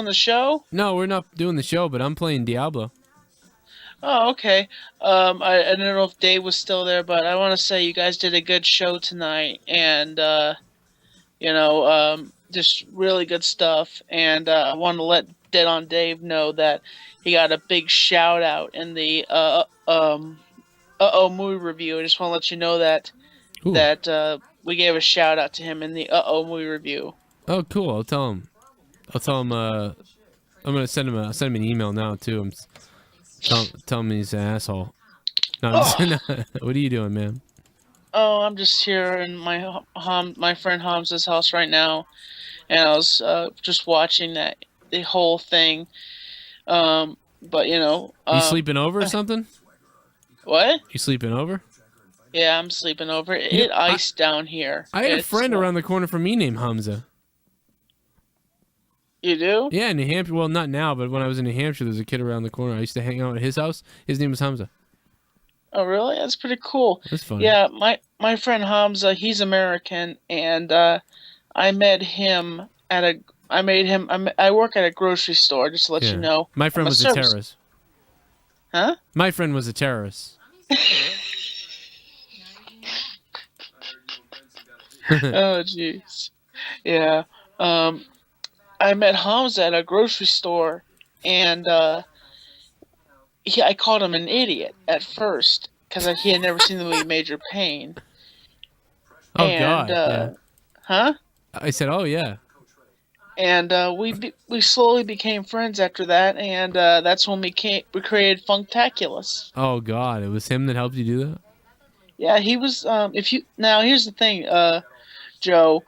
on the show? No, we're not doing the show, but I'm playing Diablo. Oh, okay. I don't know if Dave was still there, but I want to say you guys did a good show tonight, and just really good stuff. And I want to let Dead on Dave know that he got a big shout out in the movie review. I just want to let you know that Ooh. we gave a shout out to him in the movie review. Oh, cool. I'll tell him. I'm gonna send him an email now too. Tell him he's an asshole. No, what are you doing, man? Oh, I'm just here in my friend Hamza's house right now, and I was just watching the whole thing. But You sleeping over or something? What? You sleeping over? Yeah, I'm sleeping over. It iced down here. I had a friend around the corner from me named Hamza. You do? Yeah, in New Hampshire. Well, not now, but when I was in New Hampshire, there's a kid around the corner. I used to hang out at his house. His name was Hamza. Oh, really? That's pretty cool. That's funny. Yeah, my friend Hamza, he's American, and I met him I work at a grocery store, just to let you know. My friend was a terrorist. Huh? My friend was a terrorist. Oh, jeez. Yeah. I met Hamza at a grocery store, and I called him an idiot at first because he had never seen the movie Major Payne. Oh, God. Yeah. Huh? I said, oh, yeah. And we slowly became friends after that, and that's when we created Funktaculous. Oh, God. It was him that helped you do that? Yeah, he was. Now here's the thing, Joe.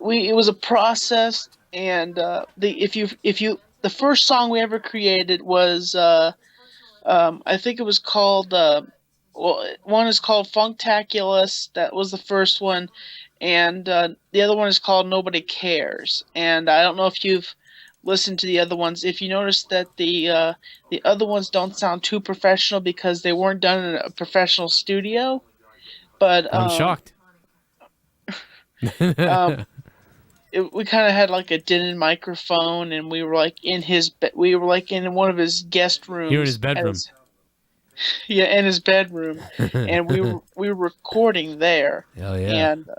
It was a process, and the first song we ever created was I think it was called one is called Funktaculous. That was the first one, and the other one is called Nobody Cares. And I don't know if you've listened to the other ones. If you notice that the other ones don't sound too professional because they weren't done in a professional studio, but I'm shocked. We kind of had like a din microphone, and we were like in one of his guest rooms. You were in his bedroom. Yeah, in his bedroom, and we were recording there. Hell yeah! And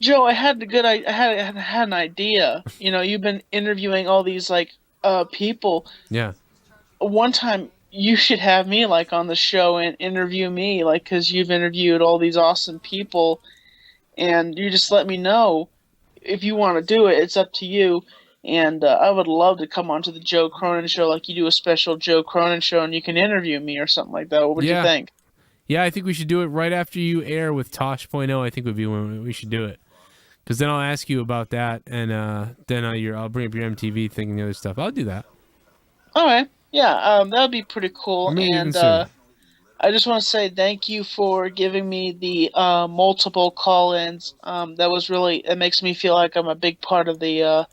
Joe, I had an idea. You know, you've been interviewing all these people. Yeah. One time you should have me on the show and interview me, because you've interviewed all these awesome people. And you just let me know if you want to do it. It's up to you. And I would love to come onto the Joe Cronin show, like you do a special Joe Cronin show, and you can interview me or something like that. What would you think? Yeah, I think we should do it right after you air with Tosh.0. I think would be when we should do it. Because then I'll ask you about that, and then I'll bring up your MTV thing and the other stuff. I'll do that. All right. Yeah, that would be pretty cool. And I just want to say thank you for giving me the multiple call-ins. It makes me feel like I'm a big part of the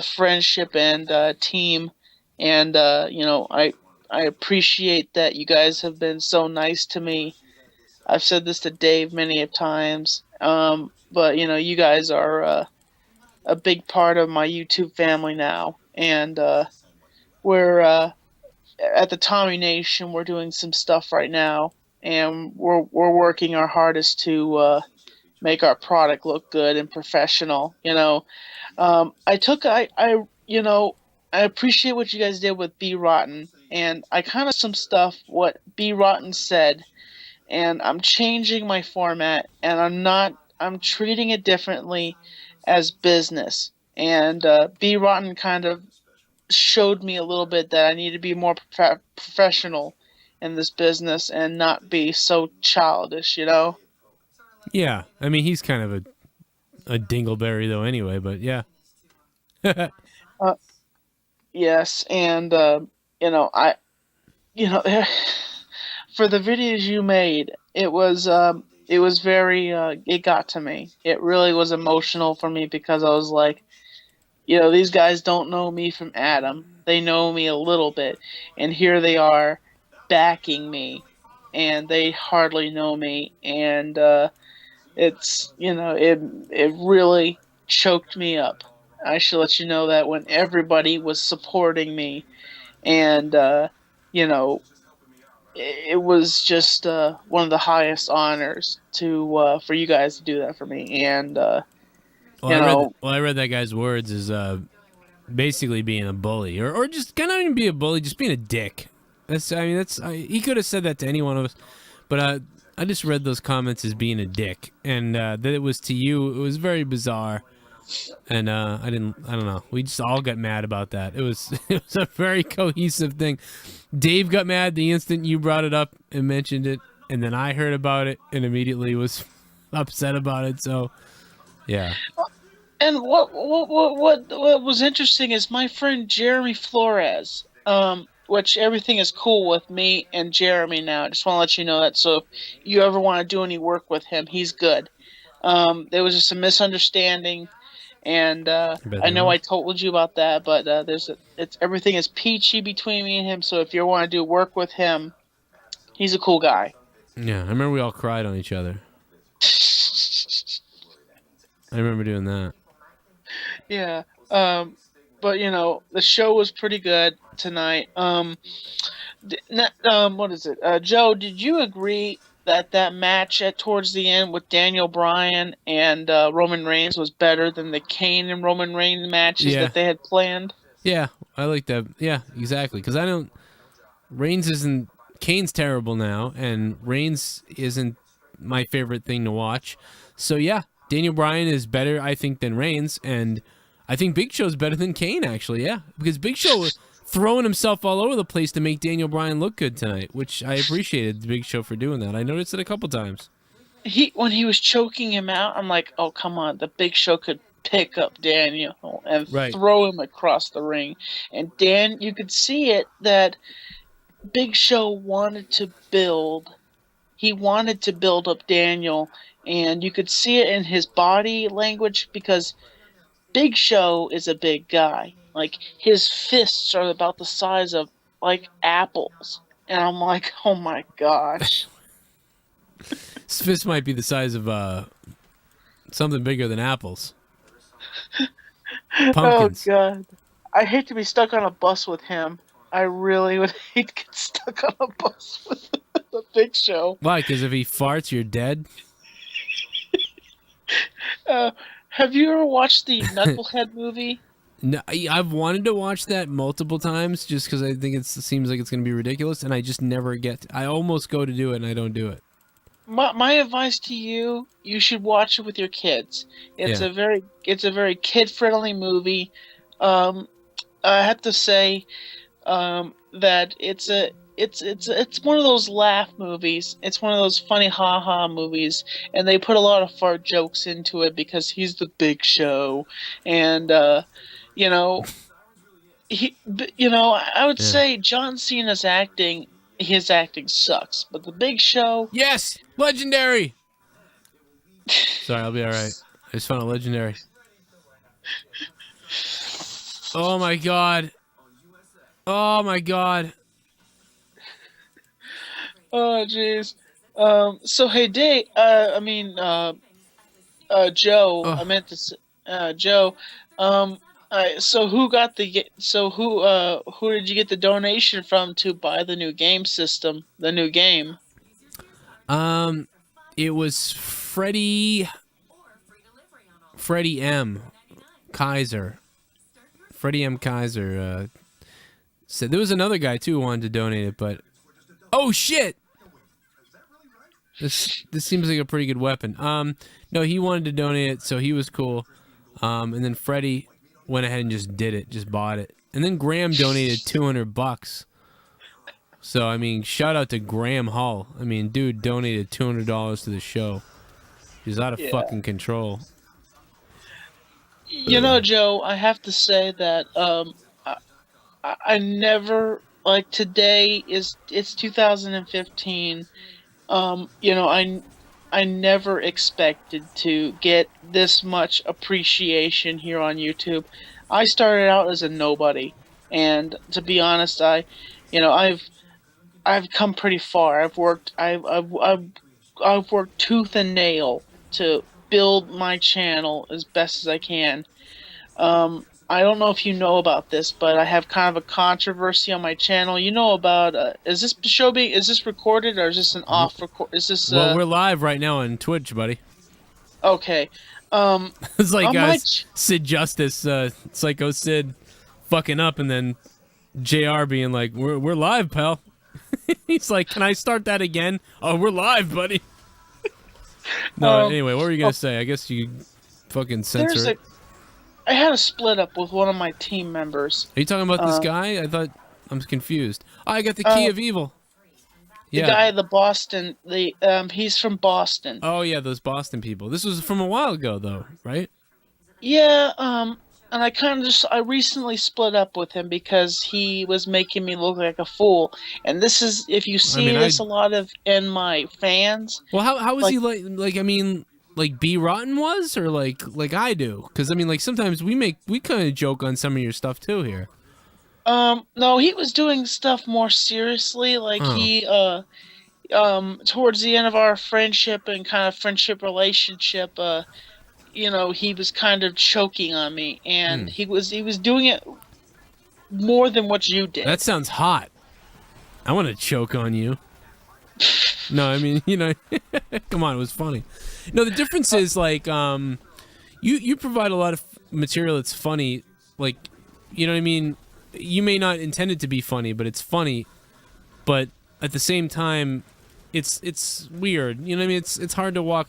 friendship and team. And I appreciate that you guys have been so nice to me. I've said this to Dave many a times, but you guys are a big part of my YouTube family now, and we're at the Tommy Nation, we're doing some stuff right now, and we're working our hardest to make our product look good and professional. I appreciate what you guys did with B Rotten, and I kind of some stuff what B Rotten said, and I'm changing my format, and I'm treating it differently as business. And B Rotten kind of showed me a little bit that I need to be more professional in this business and not be so childish, Yeah, I mean, he's kind of a dingleberry though anyway, but yeah. Yes, and for the videos you made, it was very it got to me. It really was emotional for me because I was like, these guys don't know me from Adam. They know me a little bit, and here they are backing me, and they hardly know me, and it's it really choked me up. I should let you know that when everybody was supporting me, and you know, it was just one of the highest honors to for you guys to do that for me, and Well, you know, I read that guy's words is basically being a bully, or just kind of even be a bully, just being a dick. He could have said that to any one of us, but I just read those comments as being a dick, and that it was to you. It was very bizarre, and I don't know. We just all got mad about that. It was it was a very cohesive thing. Dave got mad the instant you brought it up and mentioned it, and then I heard about it and immediately was upset about it. So yeah, and what was interesting is my friend Jeremy Flores, which everything is cool with me and Jeremy now. I just want to let you know that. So if you ever want to do any work with him, he's good. There was just a misunderstanding, and I bet I there know I was. told you about that, but it's everything is peachy between me and him. So if you want to do work with him, he's a cool guy. Yeah, I remember we all cried on each other. I remember doing that. Yeah. But the show was pretty good tonight. What is it? Joe, did you agree that that match at towards the end with Daniel Bryan and Roman Reigns was better than the Kane and Roman Reigns matches Yeah, that they had planned? yeah, I like that. Yeah, exactly. Because I don't. Reigns isn't. Kane's terrible now, and Reigns isn't my favorite thing to watch. So yeah, Daniel Bryan is better, I think, than Reigns, and I think Big Show's better than Kane. Actually, yeah, because Big Show was throwing himself all over the place to make Daniel Bryan look good tonight, which I appreciated the Big Show for doing that. I noticed it a couple times. When he was choking him out, I'm like, oh come on, the Big Show could pick up Daniel and Right. throw him across the ring, and you could see it that Big Show wanted to build. He wanted to build up Daniel, and you could see it in his body language because Big Show is a big guy. Like his fists are about the size of like apples, and I'm like, oh my gosh. His fist might be the size of something bigger than apples, Oh pumpkins. god. I hate to be stuck on a bus with him. I really would hate to get stuck on a bus with the Big Show. Why? Because if he farts, you're dead. Uh, have you ever watched the Knucklehead movie? No, I've wanted to watch that multiple times just because I think it seems like it's going to be ridiculous, and I just never get. I almost go to do it, and I don't do it. My advice to you: you should watch it with your kids. It's Yeah, a very kid friendly movie. Um, I have to say that it's one of those laugh movies. It's one of those funny ha ha movies, and they put a lot of fart jokes into it because he's the Big Show, and you know I would yeah. say John Cena's acting. His acting sucks, but the Big Show. Yes, legendary. Sorry, I'll be all right. I just found a legendary. Oh my god. Oh my god. Oh jeez. So hey, Dave. Joe. I Oh, meant to say, Joe. Um. So who did you get the donation from to buy the new game system, the new game? um, it was Freddie M. Kaiser. Freddie M. Kaiser said there was another guy too who wanted to donate it, but oh shit! This seems like a pretty good weapon. No, he wanted to donate it, so he was cool. And then Freddie went ahead and just did it, just bought it, and then Graham donated $200. So I mean, shout out to Graham Hull. I mean, dude donated $200 to the show. He's out of Yeah. fucking control. Joe. I have to say that I never like today is it's 2015. I never expected to get this much appreciation here on YouTube. I started out as a nobody, and to be honest, I've come pretty far. I've worked tooth and nail to build my channel as best as I can. I don't know if you know about this, but I have kind of a controversy on my channel. You know about is this show being is this recorded or is this an off record? Is this Well, we're live right now on Twitch, buddy. okay? It's like On my Sid Justice, Psycho Sid, fucking up, and then JR being like, "We're live, pal." He's like, "Can I start that again?" Oh, we're live, buddy. No, anyway, what were you gonna say? I guess you fucking censor it. I had a split up with one of my team members. Are you talking about this guy? I thought I'm confused. Oh, I got the key of evil. The guy, the Boston, he's from Boston. Oh yeah, those Boston people. This was from a while ago, though, right? Yeah, and I recently split up with him because he was making me look like a fool. And this is, if you see this a lot of in my fans. Well, how was he like? I mean, like B Rotten was, or like I do? Because I mean, like sometimes we kind of joke on some of your stuff too here. No, he was doing stuff more seriously. Like he, towards the end of our friendship and kind of friendship relationship, you know, he was kind of choking on me, and he was doing it more than what you did. That sounds hot. I want to choke on you. No, I mean, you know, come on, it was funny. No, the difference is like, you provide a lot of material that's funny, like, you know what I mean? You may not intend it to be funny, but it's funny. But at the same time, it's weird. You know what I mean? It's hard to walk.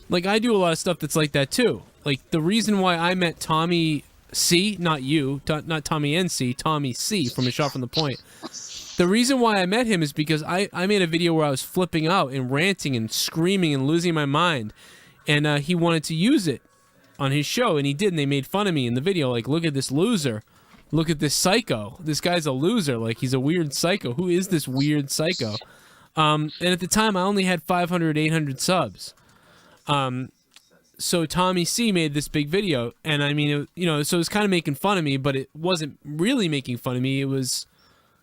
Like, I do a lot of stuff that's like that too. Like, the reason why I met Tommy C, not you, not TommyNC, Tommy C from A Shot from the Point. The reason why I met him is because I made a video where I was flipping out and ranting and screaming and losing my mind, and he wanted to use it on his show, and he did, and they made fun of me in the video. Like, look at this loser. Look at this psycho. This guy's a loser. Like, he's a weird psycho. Who is this weird psycho? And at the time, I only had 500, 800 subs. So Tommy C made this big video, and I mean, you know, so it was kind of making fun of me, but it wasn't really making fun of me. It was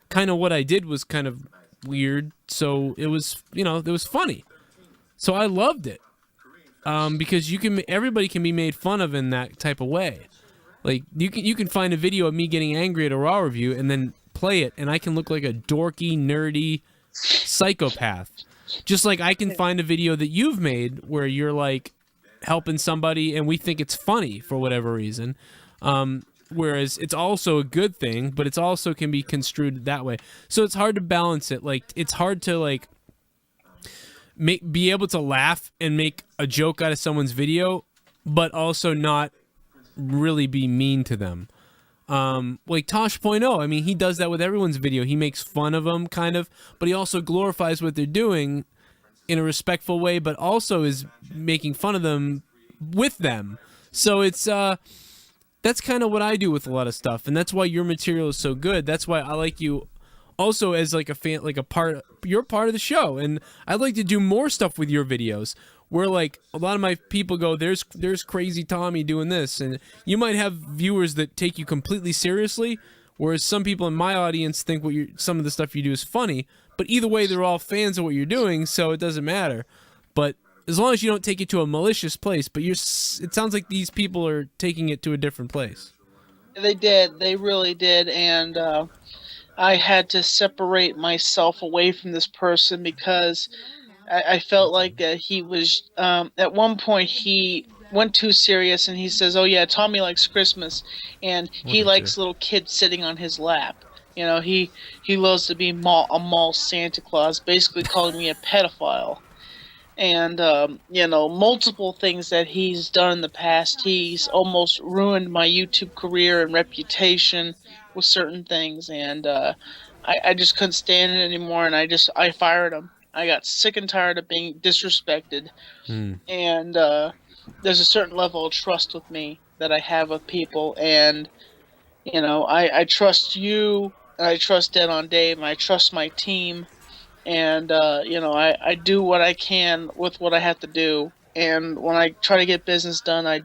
kind of what I did was kind of weird. So it was, you know, it was funny. So I loved it. Because everybody can be made fun of in that type of way. Like, you can find a video of me getting angry at a Raw review and then play it, and I can look like a dorky, nerdy psychopath. Just like I can find a video that you've made where you're, like, helping somebody and we think it's funny for whatever reason. Whereas it's also a good thing, but it's also can be construed that way. So it's hard to balance it. Like, it's hard to, like, be able to laugh and make a joke out of someone's video, but also not really be mean to them. Like Tosh.0, I mean, he does that with everyone's video. He makes fun of them, kind of, but he also glorifies what they're doing in a respectful way, but also is making fun of them with them. So it's that's kind of what I do with a lot of stuff, and that's why your material is so good. That's why I like you also as like a fan, like you're part of the show, and I'd like to do more stuff with your videos where like a lot of my people go, there's crazy Tommy doing this, and you might have viewers that take you completely seriously, whereas some people in my audience think some of the stuff you do is funny, but either way they're all fans of what you're doing, so it doesn't matter. But as long as you don't take it to a malicious place, but it sounds like these people are taking it to a different place. They did, they really did, and I had to separate myself away from this person because I felt like he was, at one point he went too serious and he says, oh yeah, Tommy likes Christmas, and he likes little kids sitting on his lap. You know, he loves to be a mall Santa Claus, basically calling me a pedophile. And, you know, multiple things that he's done in the past. He's almost ruined my YouTube career and reputation with certain things, and I just couldn't stand it anymore, and I fired him. I got sick and tired of being disrespected, and there's a certain level of trust with me that I have with people, and you know, I trust you, and I trust Dead on Dave, and I trust my team, and you know, I do what I can with what I have to do, and when I try to get business done, I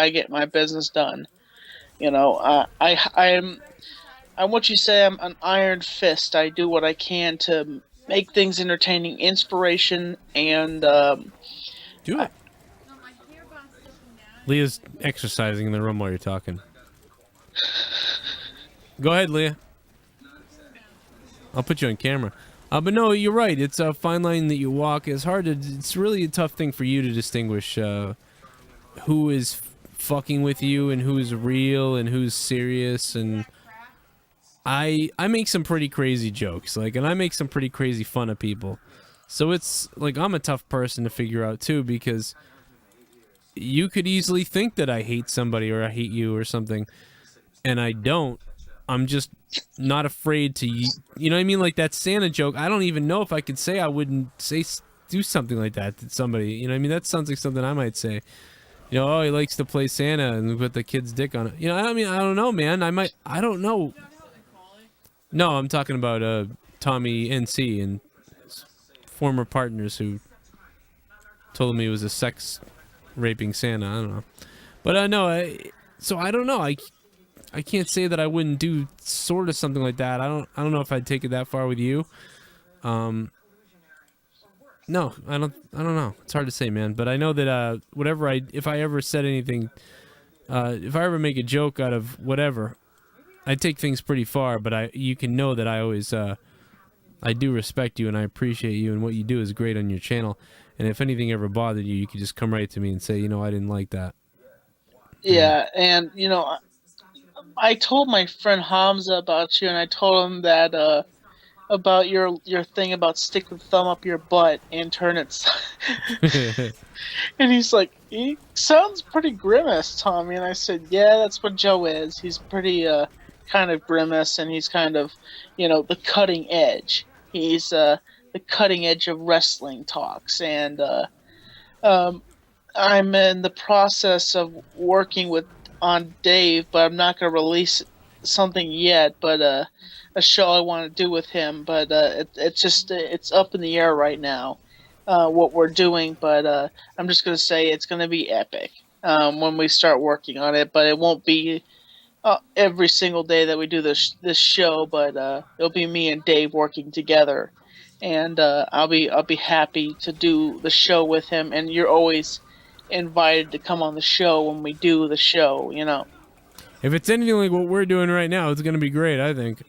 get my business done. You know, I'm what you say, I'm an iron fist. I do what I can to make things entertaining, inspiration, and do it. Leah's exercising in the room while you're talking. Go ahead, Leah. I'll put you on camera. But no, you're right. It's a fine line that you walk. It's hard to. It's really a tough thing for you to distinguish who is fucking with you and who is real and who's serious. And I make some pretty crazy jokes, like, and I make some pretty crazy fun of people. So it's like I'm a tough person to figure out too, because you could easily think that I hate somebody or I hate you or something, and I don't. I'm just not afraid to, you know what I mean? Like that Santa joke, I don't even know if I could say I wouldn't do something like that to somebody. You know what I mean? That sounds like something I might say. You know, oh, he likes to play Santa and put the kid's dick on it. You know, I mean, I don't know, man. I don't know. No, I'm talking about TommyNC and his former partners who told me he was a sex raping Santa. I don't know. But no, so I don't know. I can't say that I wouldn't do sort of something like that. I don't know if I'd take it that far with you. No, I don't know. It's hard to say, man. But I know that if I ever said anything, if I ever make a joke out of whatever, I take things pretty far. But you can know that I always I do respect you and I appreciate you, and what you do is great on your channel. And if anything ever bothered you, you could just come right to me and say, you know, I didn't like that. Yeah, and you know, I told my friend Hamza about you, and I told him that about your thing about stick the thumb up your butt and turn it. And he's like, he sounds pretty grimace, Tommy. And I said, yeah, that's what Joe is. He's pretty kind of grimace, and he's kind of, you know, the cutting edge. He's the cutting edge of wrestling talks, and I'm in the process of working on Dave, but I'm not going to release something yet. But a show I want to do with him, but it's up in the air right now, what we're doing. But I'm just going to say it's going to be epic when we start working on it. But it won't be every single day that we do this show. But it'll be me and Dave working together, and I'll be happy to do the show with him. And you're always invited to come on the show when we do the show, you know. If it's anything like what we're doing right now, it's going to be great, I think.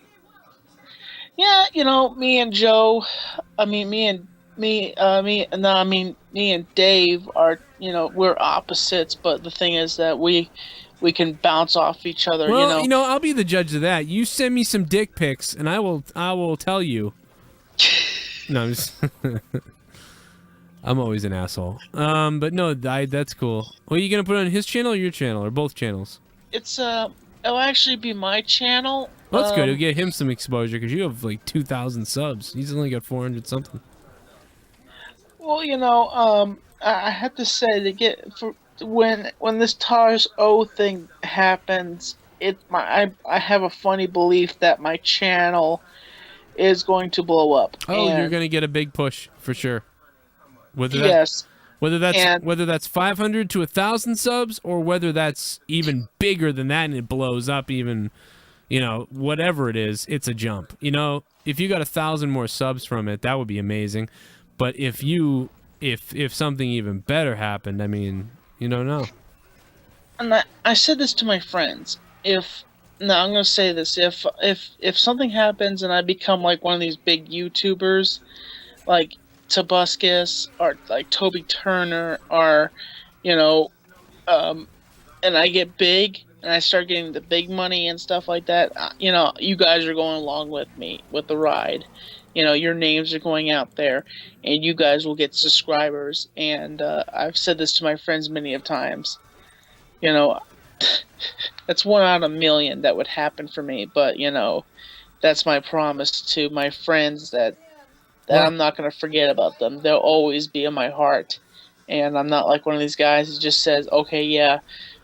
Yeah, you know, me and Joe, I mean, me and Dave are, you know, we're opposites, but the thing is that we can bounce off each other, well, you know. I'll be the judge of that. You send me some dick pics, and I will tell you. No, I'm just I'm always an asshole. But no, that's cool. Well, are you gonna put it on his channel or your channel or both channels? It's it'll actually be my channel. Well, that's good. It'll get him some exposure because you have like 2,000 subs. He's only got 400 something. Well, you know, I have to say when this TARS O thing happens, I have a funny belief that my channel is going to blow up. Oh, you're gonna get a big push for sure. Yes. Whether that's 500 to 1,000 subs, or whether that's even bigger than that and it blows up even, you know, whatever it is, it's a jump. You know, if you got 1,000 more subs from it, that would be amazing. But if something even better happened, I mean, you don't know. And I said this to my friends. I'm gonna say this. If something happens and I become like one of these big YouTubers, like Tobuscus or like Toby Turner, or, you know, and I get big and I start getting the big money and stuff like that, you know, you guys are going along with me with the ride. You know, your names are going out there, and you guys will get subscribers. And I've said this to my friends many of times. You know, that's 1 out of a million that would happen for me. But, you know, that's my promise to my friends that I'm not going to forget about them. They'll always be in my heart. And I'm not like one of these guys who just says, okay, yeah,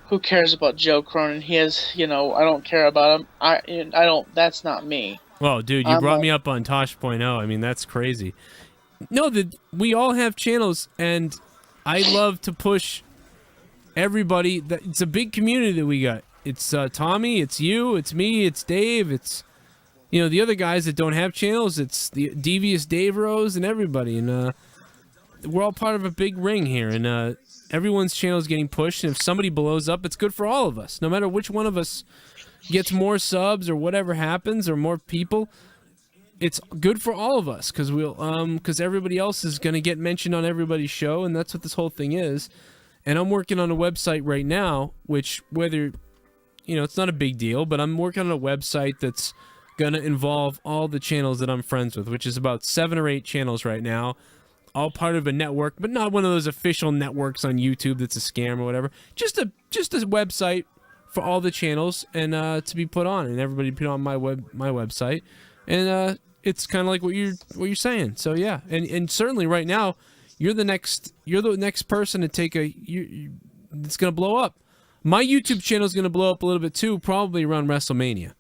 who cares about Joe Cronin? He has, you know, I don't care about him. I don't, that's not me. Well, dude, you brought me up on Tosh.0. I mean, that's crazy. No, we all have channels, and I love to push everybody. It's a big community that we got. It's Tommy, it's you, it's me, it's Dave, it's, you know, the other guys that don't have channels. It's the Devious Dave Rose and everybody. And we're all part of a big ring here, and everyone's channel is getting pushed. And if somebody blows up, it's good for all of us. No matter which one of us gets more subs or whatever happens or more people, it's good for all of us because because everybody else is gonna get mentioned on everybody's show, and that's what this whole thing is. And I'm working on a website right now, which whether it's not a big deal, but I'm working on a website that's gonna involve all the channels that I'm friends with, which is about 7 or 8 channels right now, all part of a network, but not one of those official networks on YouTube that's a scam or whatever. Just a website for all the channels and to be put on, and everybody put on my website, and it's kind of like what you're saying. So yeah, and certainly right now, you're the next person to take it's gonna blow up. My YouTube channel is gonna blow up a little bit too, probably around WrestleMania,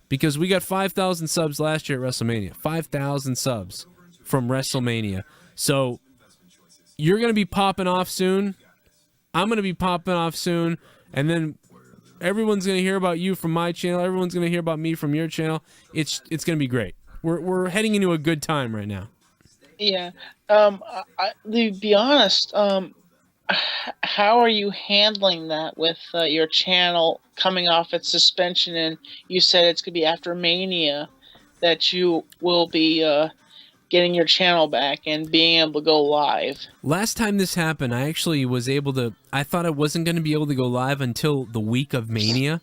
because we got 5,000 subs last year at WrestleMania. 5,000 subs from WrestleMania. So you're going to be popping off soon. I'm going to be popping off soon. And then everyone's going to hear about you from my channel. Everyone's going to hear about me from your channel. It's going to be great. We're heading into a good time right now. Yeah. To be honest, how are you handling that with your channel coming off its suspension? And you said it's going to be after Mania that you will be getting your channel back and being able to go live. Last time this happened, I actually was able to... I thought I wasn't going to be able to go live until the week of Mania,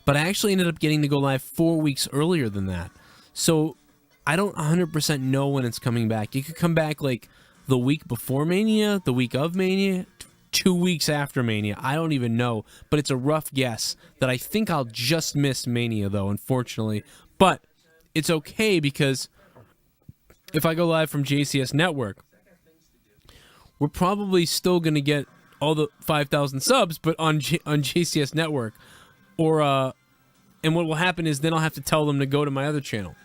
but I actually ended up getting to go live 4 weeks earlier than that. So I don't 100% know when it's coming back. It could come back like the week before Mania, the week of Mania, 2 weeks after Mania. I don't even know, but it's a rough guess that I think I'll just miss Mania, though, unfortunately. But it's okay because if I go live from JCS Network, we're probably still going to get all the 5,000 subs, but on JCS Network. And what will happen is then I'll have to tell them to go to my other channel.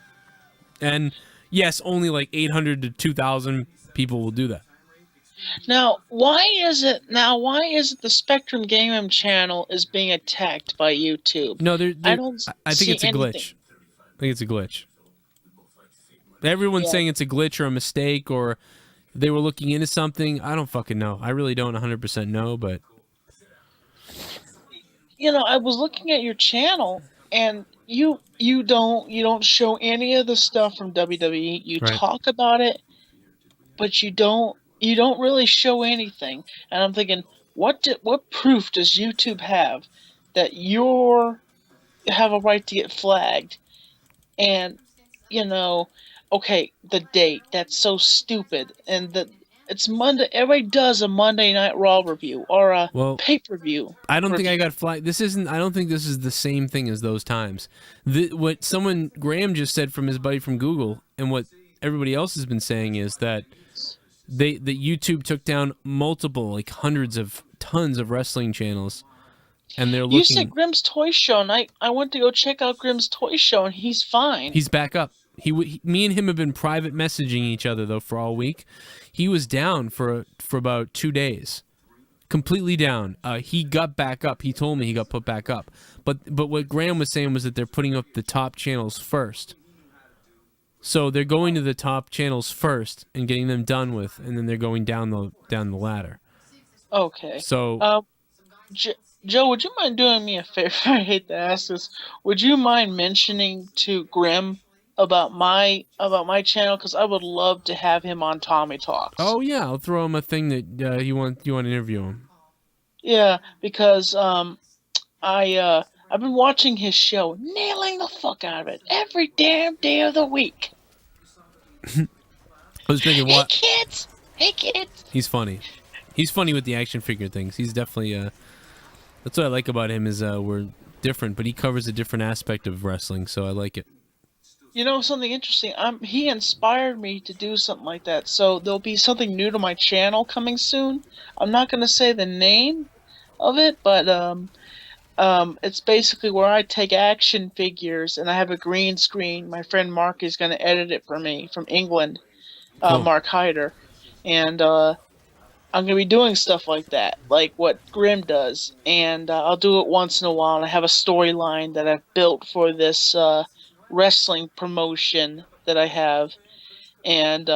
And yes, only like 800 to 2,000 people will do that. Now, why is it the Spectrum Gaming channel is being attacked by YouTube? No, I think it's a glitch. I think it's a glitch. Everyone's saying it's a glitch or a mistake or they were looking into something. I don't fucking know. I really don't 100% know, but... I was looking at your channel, and you don't show any of the stuff from WWE. You talk about it, but you don't really show anything. And I'm thinking, what proof does YouTube have that you have a right to get flagged? And okay, the date, that's so stupid. And it's Monday. Everybody does a Monday Night Raw review or a pay-per-view. I don't think I got flagged. I don't think this is the same thing as those times. What Graham just said from his buddy from Google, and what everybody else has been saying is that YouTube took down multiple, like tons of wrestling channels, and they're looking... You said Grimm's Toy Show, and I went to go check out Grimm's Toy Show, and he's fine. He's back up. Me and him have been private messaging each other, though, for all week. He was down for about 2 days. Completely down. He got back up. He told me he got put back up. But what Graham was saying was that they're putting up the top channels first. So they're going to the top channels first and getting them done with, and then they're going down the ladder. Okay. So... Joe, would you mind doing me a favor? I hate to ask this. Would you mind mentioning to Grimm about my channel, because I would love to have him on Tommy Talks. Oh yeah, I'll throw him a thing that you want to interview him. Yeah, because I've been watching his show, nailing the fuck out of it every damn day of the week. I was thinking, what? Hey kids. He's funny. He's funny with the action figure things. He's definitely that's what I like about him is we're different, but he covers a different aspect of wrestling, so I like it. You know something interesting? He inspired me to do something like that. So there'll be something new to my channel coming soon. I'm not going to say the name of it, but it's basically where I take action figures and I have a green screen. My friend Mark is going to edit it for me from England, Cool. Mark Hyder, and I'm going to be doing stuff like that, like what Grimm does, and I'll do it once in a while. And I have a storyline that I've built for this wrestling promotion that I have, and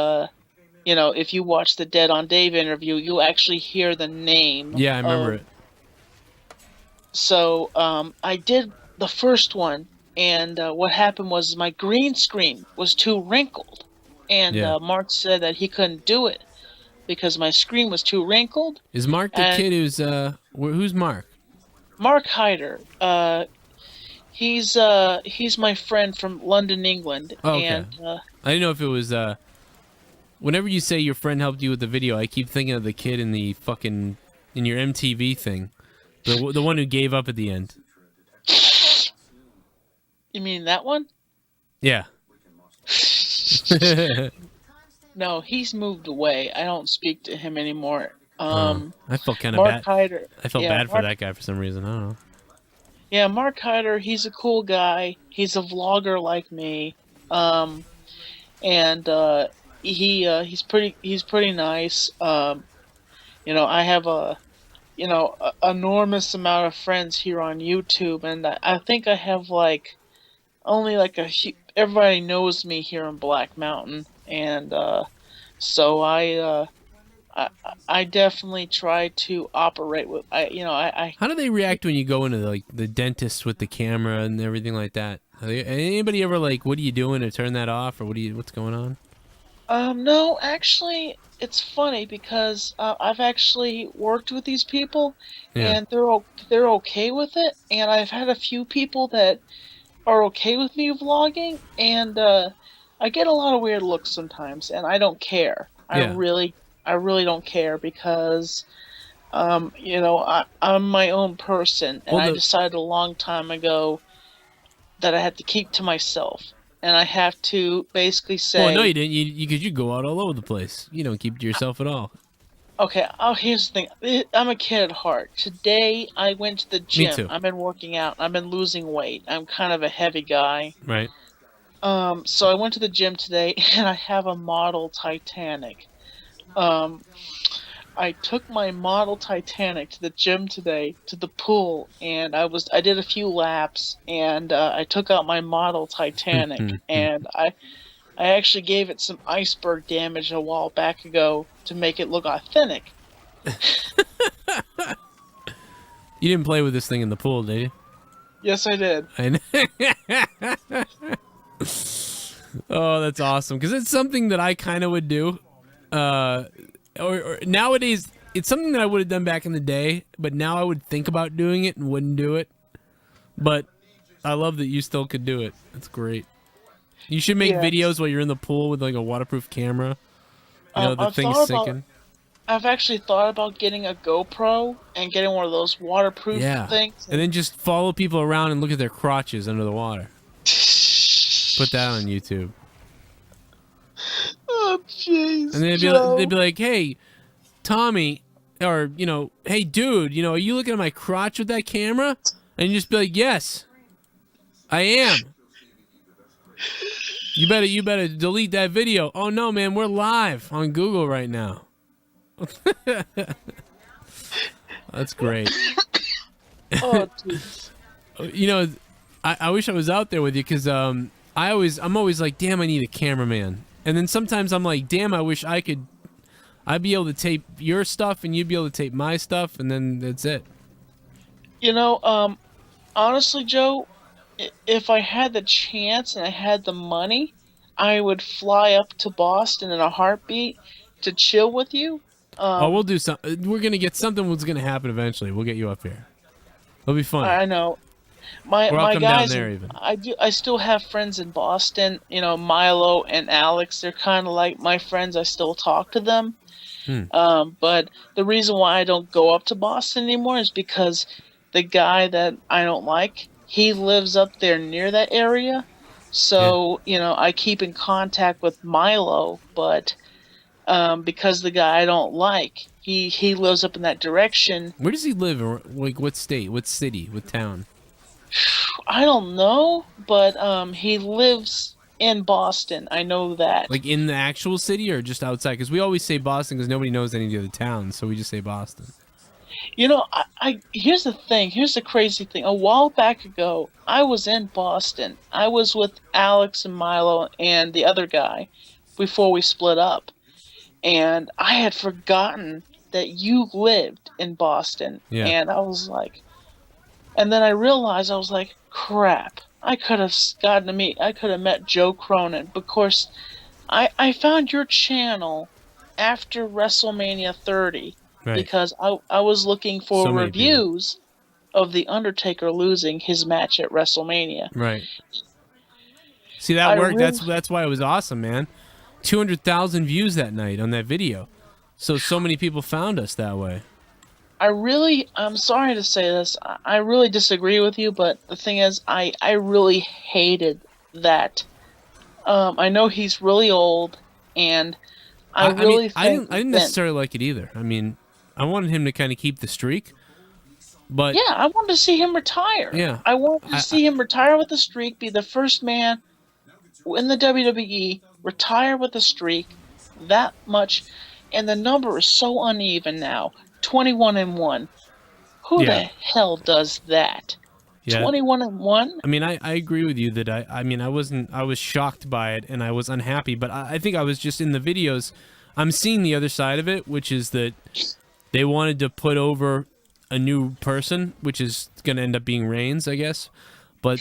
if you watch the Dead on Dave interview, you'll actually hear the name Yeah, I remember of. it. So I did the first one, and what happened was my green screen was too wrinkled, and Yeah. Mark said that he couldn't do it because my screen was too wrinkled. Is Mark the And kid who's Mark? Mark Hyder, he's my friend from London, England, Oh, okay. and I didn't know if it was whenever you say your friend helped you with the video, I keep thinking of the kid in the fucking in your MTV thing. The one who gave up at the end. you mean that one? Yeah. No, he's moved away. I don't speak to him anymore. I felt kind of Mark bad. Hyder. I felt Yeah, bad for that guy for some reason. I don't know. Yeah, Mark Hyder, he's a cool guy. He's a vlogger like me. And he's pretty nice. I have a enormous amount of friends here on YouTube, and I think I have like only like everybody knows me here in Black Mountain, and so I definitely try to operate with I How do they react when you go into like the dentist with the camera and everything like that? Anybody ever like, what are you doing to turn that off, or what's going on? no, actually, it's funny because I've actually worked with these people, Yeah. and they're okay with it, and I've had a few people that are okay with me vlogging, and I get a lot of weird looks sometimes, and I don't care. Yeah. I really don't care because, I'm my own person, and Well, I decided a long time ago that I had to keep to myself, and I have to basically well, no, say, you didn't. You go out all over the place. You don't keep it to yourself at all. okay, oh, here's the thing. I'm a kid at heart. Today, I went to the Me gym. too. I've been working out. I've been losing weight. I'm kind of a heavy guy. Right. So I went to the gym today, and I have a model Titanic. Um, I took my model Titanic to the gym today, to the pool, and I did a few laps, and I took out my model Titanic, and I actually gave it some iceberg damage a while back ago to make it look authentic. You didn't play with this thing in the pool, did you? Yes, I did. Oh, that's awesome. Because it's something that I kind of would do. Or nowadays, it's something that I would have done back in the day, but now I would think about doing it and wouldn't do it. But I love that you still could do it. That's great. You should make Yes. videos while you're in the pool with like a waterproof camera. You know, the I've thing's thought sinking. I've actually thought about getting a GoPro and getting one of those waterproof Yeah. things. And then just follow people around and look at their crotches under the water. Put that on YouTube. Oh, jeez. And they'd be like, hey, Tommy, or, hey, dude, are you looking at my crotch with that camera? And you just be like, yes, I am. You better delete that video. Oh, no, man, we're live on Google right now. That's great. Oh, jeez. I wish I was out there with you because I'm always like, damn, I need a cameraman. And then sometimes I'm like, damn, I wish I'd be able to tape your stuff and you'd be able to tape my stuff, and then that's it. Honestly, Joe, if I had the chance and I had the money, I would fly up to Boston in a heartbeat to chill with you. We'll do something. We're gonna get something. What's gonna happen eventually? We'll get you up here. It'll be fun. I know. Or I'll My come down guys, there even. I still have friends in Boston. Milo and Alex. They're kind of like my friends. I still talk to them. But the reason why I don't go up to Boston anymore is because the guy that I don't like, he lives up there near that area. So, I keep in contact with Milo, but because the guy I don't like, he lives up in that direction. Where does he live? Or, like, what state? What city? What town? I don't know, but he lives in Boston. I know that. Like in the actual city or just outside? Because we always say Boston because nobody knows any of the other towns, so we just say Boston. Here's the thing. Here's the crazy thing. A while back ago, I was in Boston. I was with Alex and Milo and the other guy before we split up. and I had forgotten that you lived in Boston. Yeah. And I was like, and then I realized, I was like, crap, I could have met Joe Cronin. But of course, I found your channel after WrestleMania 30 Right. because I was looking for So many people. reviews of The Undertaker losing his match at WrestleMania. Right. See, that I worked. really, That's why it was awesome, man. 200,000 views that night on that video. So many people found us that way. I'm sorry to say this, I really disagree with you, but the thing is, I really hated that. I know he's really old, and I mean, really think I didn't that, necessarily like it either. I mean, I wanted him to kind of keep the streak, but yeah, I wanted to see him retire. yeah, I wanted to see him retire with the streak, be the first man in the WWE, retire with a streak that much, and the number is so uneven now, 21-1. Who Yeah. the hell does that? Yeah. 21-1? I mean, I agree with you that I mean, I was shocked by it and I was unhappy, but I think I was just in the videos. I'm seeing the other side of it, which is that they wanted to put over a new person, which is going to end up being Reigns, I guess. But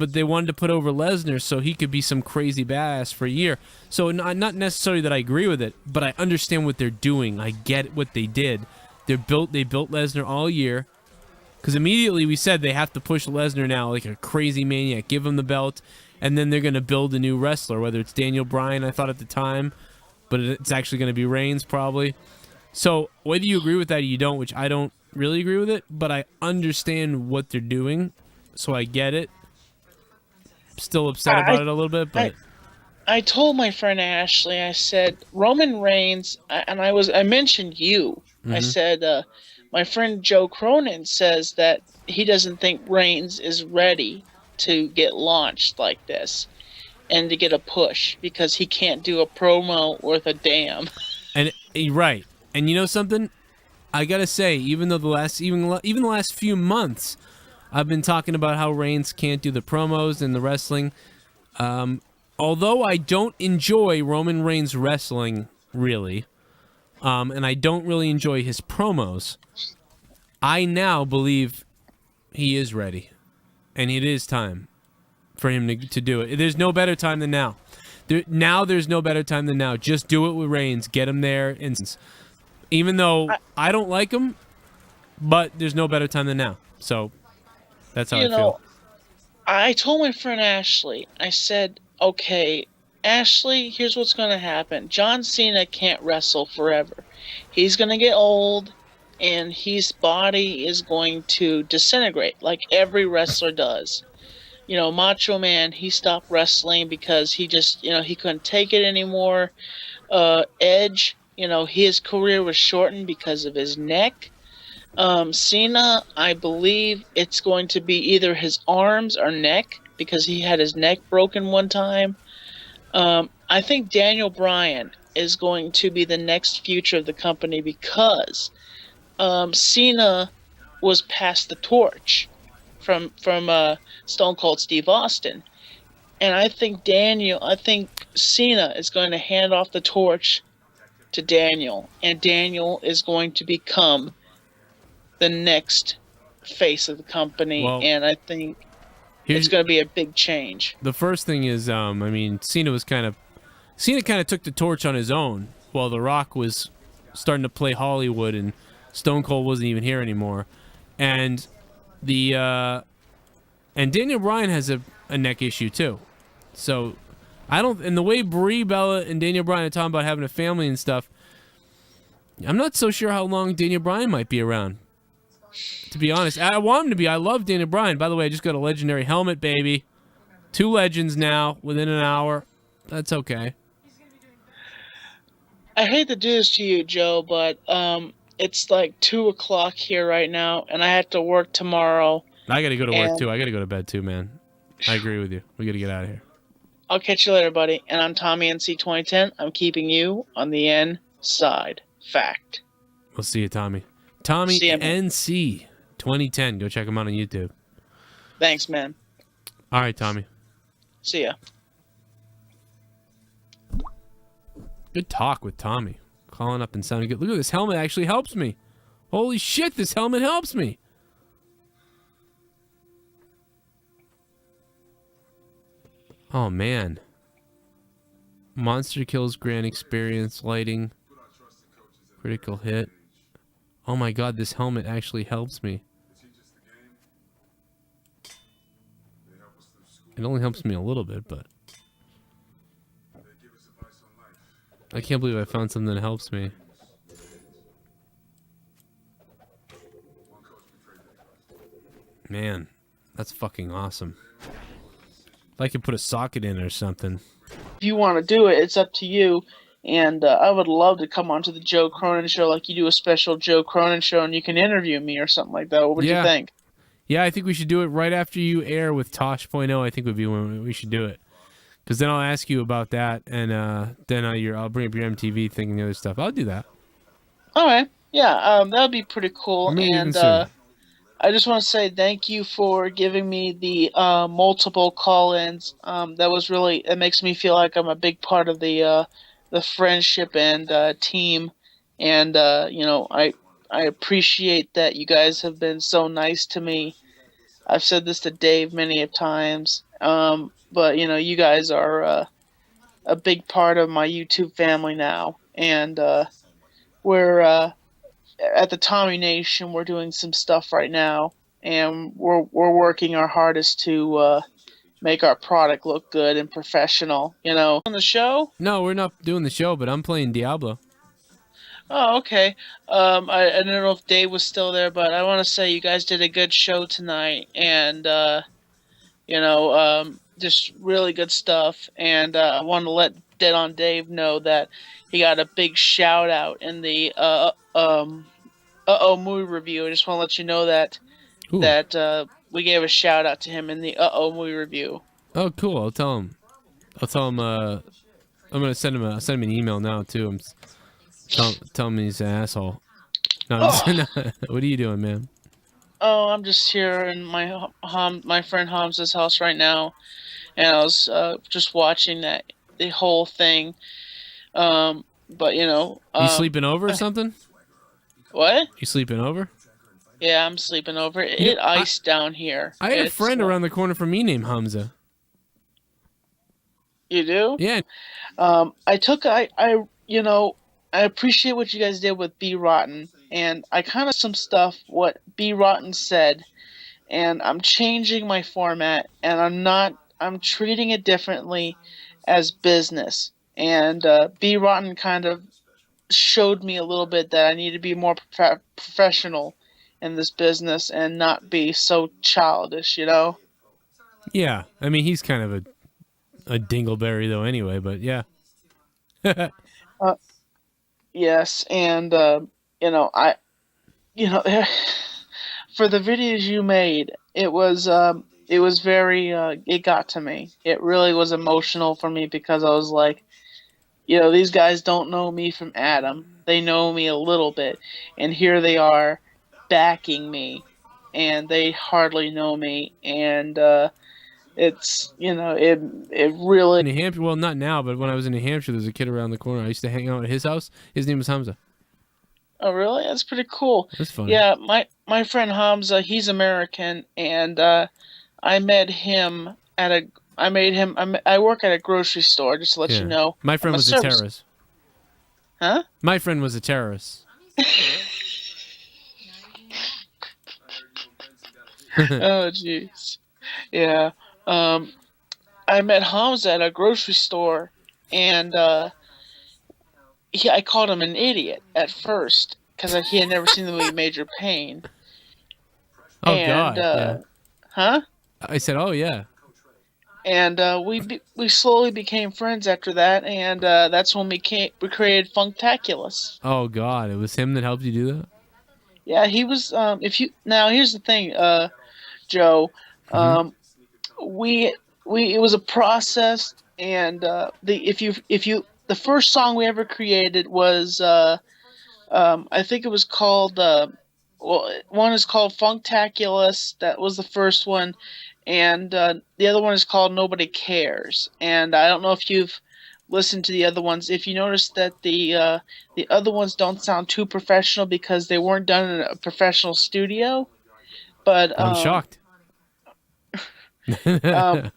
they wanted to put over Lesnar so he could be some crazy badass for a year. So not necessarily that I agree with it, but I understand what they're doing. I get what they did. They built Lesnar all year. Because immediately we said they have to push Lesnar now like a crazy maniac, give him the belt, and then they're going to build a new wrestler, whether it's Daniel Bryan, I thought at the time, but it's actually going to be Reigns probably. So whether you agree with that or you don't, which I don't really agree with it, but I understand what they're doing, so I get it. Still upset about it a little bit, but... I told my friend Ashley, I said, Roman Reigns, and I mentioned you. I said, my friend Joe Cronin says that he doesn't think Reigns is ready to get launched like this and to get a push because he can't do a promo worth a damn. And right. And you know something? I got to say, even though the last few months I've been talking about how Reigns can't do the promos and the wrestling, although I don't enjoy Roman Reigns wrestling really, and I don't really enjoy his promos, I now believe he is ready, and it is time for him to do it. There's no better time than now. There's no better time than now. Just do it with Reigns. Get him there. And even though I don't like him, but there's no better time than now. So that's how I feel. I told my friend Ashley, I said, okay, Ashley, here's what's going to happen. John Cena can't wrestle forever. He's going to get old, and his body is going to disintegrate like every wrestler does. You know, Macho Man, he stopped wrestling because he just, he couldn't take it anymore. Edge, his career was shortened because of his neck. Cena, I believe it's going to be either his arms or neck because he had his neck broken one time. I think Daniel Bryan is going to be the next future of the company because Cena was passed the torch from Stone Cold Steve Austin. And I think Cena is going to hand off the torch to Daniel, and Daniel is going to become the next face of the company, and I think it's going to be a big change. The first thing is, I mean, Cena kind of took the torch on his own while The Rock was starting to play Hollywood and Stone Cold wasn't even here anymore, and Daniel Bryan has a neck issue too. So and the way Brie Bella and Daniel Bryan are talking about having a family and stuff, I'm not so sure how long Daniel Bryan might be around. To be honest, I want him to be. I love Daniel Bryan. By the way, I just got a legendary helmet, baby. 2 legends now within an hour. That's okay. I hate to do this to you, Joe, but it's like 2:00 here right now, and I have to work tomorrow. I got to go to work too. I got to go to bed too, man. I agree with you. We got to get out of here. I'll catch you later, buddy. And I'm TommyNC2017. I'm keeping you on the inside. Fact. We'll see you, Tommy. TommyNC2010. Go check him out on YouTube. Thanks, man. All right, Tommy. See ya. Good talk with Tommy. Calling up and sounding good. Look at this helmet actually helps me. Holy shit, this helmet helps me. Oh, man. Monster kills, grand experience, lighting, critical hit. Oh my god, this helmet actually helps me. It only helps me a little bit, but... I can't believe I found something that helps me. Man, that's fucking awesome. If I could put a socket in it or something. If you want to do it, it's up to you. And I would love to come onto the Joe Cronin show, like you do a special Joe Cronin show, and you can interview me or something like that. What would you think? Yeah, I think we should do it right after you air with Tosh.0. I think would be when we should do it. Because then I'll ask you about that, and then I'll bring up your MTV thing and the other stuff. I'll do that. All right. Yeah, that would be pretty cool. Maybe even And sooner. I just want to say thank you for giving me the multiple call-ins. That was really, it makes me feel like I'm a big part of the friendship and team. And you know, I appreciate that you guys have been so nice to me. I've said this to Dave many of times. But you know, you guys are a big part of my YouTube family now, and we're at the Tommy Nation. We're doing some stuff right now, and we're working our hardest to make our product look good and professional. You know, on the show. No, we're not doing the show, but I'm playing Diablo. Oh, okay. I don't know if Dave was still there, but I want to say you guys did a good show tonight, and you know, just really good stuff. And I want to let Dead on Dave know that he got a big shout out in the movie review. I just want to let you know that Ooh. that we gave a shout out to him in the movie review. Oh, cool. I'll tell him. I'm gonna send him an email now too. Tell him he's an asshole. No, what are you doing, man? Oh, I'm just here in my friend Hamza's house right now, and I was just watching the whole thing. But you know, You sleeping over or something? What? You sleeping over? Yeah, I'm sleeping over. It iced down here. I had a friend around the corner from me named Hamza. You do? Yeah. You know, I appreciate what you guys did with B Rotten, and I kind of some stuff what B Rotten said, and I'm changing my format, and I'm treating it differently as business. And B Rotten kind of showed me a little bit that I need to be more professional in this business and not be so childish, you know? Yeah, I mean, he's kind of a dingleberry though anyway, but yeah. Yes, and you know, for the videos you made, it was very it got to me. It really was emotional for me because I was like, you know, these guys don't know me from Adam. They know me a little bit, and here they are backing me, and they hardly know me, and it's, you know, it really. New Hampshire, well, not now, but when I was in New Hampshire, there's a kid around the corner. I used to hang out at his house. His name was Hamza. Oh, really? That's pretty cool. That's funny. Yeah, my friend Hamza, he's American, and I met him at a. I work at a grocery store, just to let you know. My friend was a terrorist. Huh? My friend was a terrorist. Oh, jeez. Yeah. I met Hamza at a grocery store, and I called him an idiot at first because he had never seen the movie Major Payne. Oh, God. Yeah. Huh? I said, oh, yeah. And we slowly became friends after that, and that's when we created Funktaculous. Oh, God. It was him that helped you do that? Yeah, he was. Now here's the thing, Joe. It was a process, and the first song we ever created was I think it was called one is called Funktaculous. That was the first one, and the other one is called Nobody Cares. And I don't know if you've listen to the other ones. If you notice that the other ones don't sound too professional because they weren't done in a professional studio, but I'm shocked. um,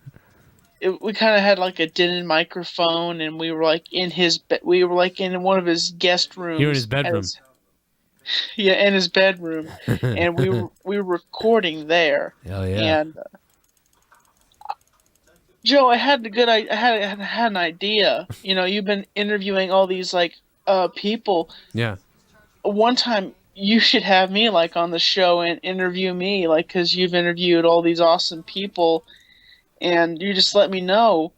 we kind of had like a Denon microphone, and we were like we were like in one of his guest You're in his rooms bedroom. as yeah, in his bedroom, and we were recording there. Hell yeah. And Joe, I had an idea. You know, you've been interviewing all these like people. Yeah. One time you should have me like on the show and interview me, like, because you've interviewed all these awesome people, and you just let me know